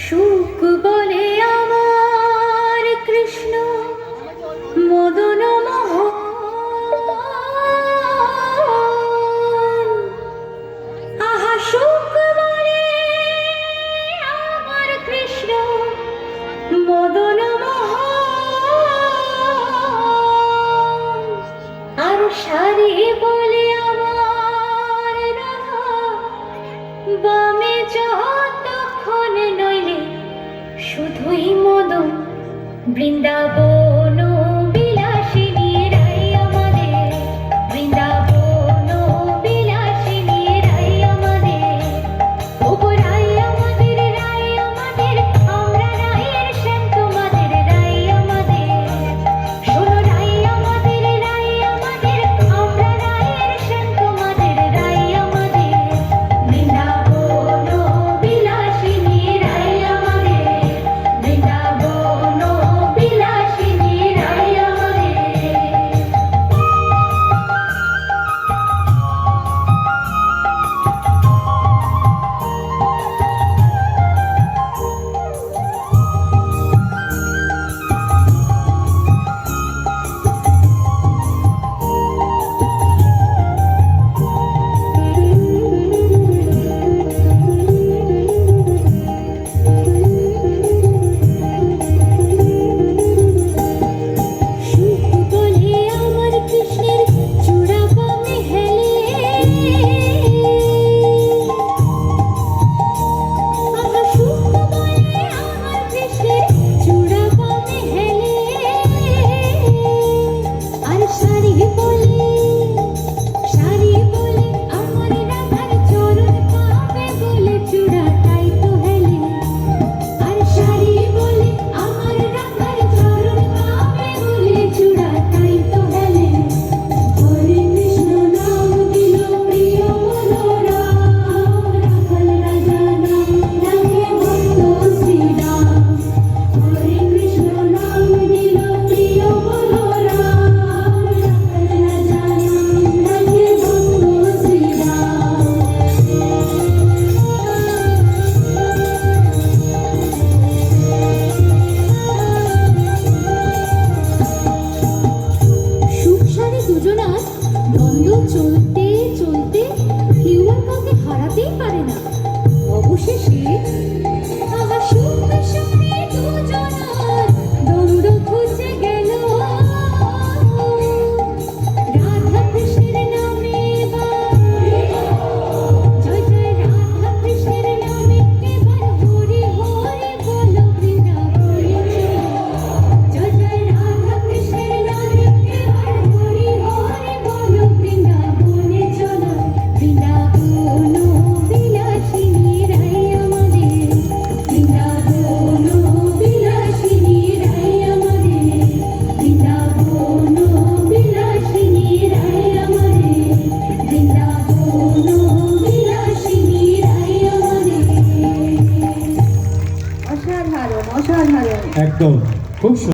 সুখ বলে আমার কৃষ্ণ মদন মোহন, আহা সুখ বলে আমার কৃষ্ণ মদন মোহন, আর সারি বলে আমার রাধা বামে যতক্ষণ নইলে শুধুই মদন বৃন্দাবন বিলাসিনী রাই আমাদের, বৃন্দাবন বিলাসিনী রাই আমাদের, ওগো রাই আমাদের, রাই আমাদের, আমরা রায়ের শ্যাম তোমাদের রাই আমাদের, শোনো রাই আমাদের, রাই আমাদের, আমরা রায়ের শ্যাম তোমাদের রাই আমাদের, বৃন্দাবন বিলাসিনী রাই আমাদের, বৃন্দাবন বিলাসিনী রাই আমাদের। সুখ বলে আমার কৃষ্ণের চূড়া বামে হেলে, আহা সুখ বলে আমার কৃষ্ণের চূড়া বামে হেলে, আর সারি বলে আমার রাধার চরণ পাবে বলে চূড়া তাই তো হেলে, আর সারি বলে আমার রাধার চরণ পাবে বলে চূড়া তাই তো হেলে। হরে কৃষ্ণ নাম দিল প্রিয় মনোরাম, রাখাল রাজা নাম রাখে ভক্ত শ্রীরাম, হরে কৃষ্ণ নাম দিল প্রিয় মনোরাম, রাখাল রাজা নাম রাখে ভক্ত শ্রীরাম। সুখ সারি দুজনার দ্বন্দ্ব চলতে চলতে কেউ আর কাউকে হারাতেই পারে না। অবশেষে আহা সুখ সারি দুজনার দ্বন্দ্ব ঘুচে গেল, রাধা কৃষ্ণের নামে এবার জয় জয়, রাধা কৃষ্ণের নামে এবার হরি হরি বলো বৃন্দাবনে চলো, জয় জয় রাধা কৃষ্ণের নামে এবার হরি হরি বলো বৃন্দাবনে চলো, বৃন্দাবন বিলাসিনী রাই আমাদের, বৃন্দাবন বিলাসিনী রাই আমাদের, বৃন্দাবন বিলাসিনী রাই আমাদের, বৃন্দাবন বিলাসিনী রাই আমাদের। অসাধারণ অসাধারণ। একদম খুব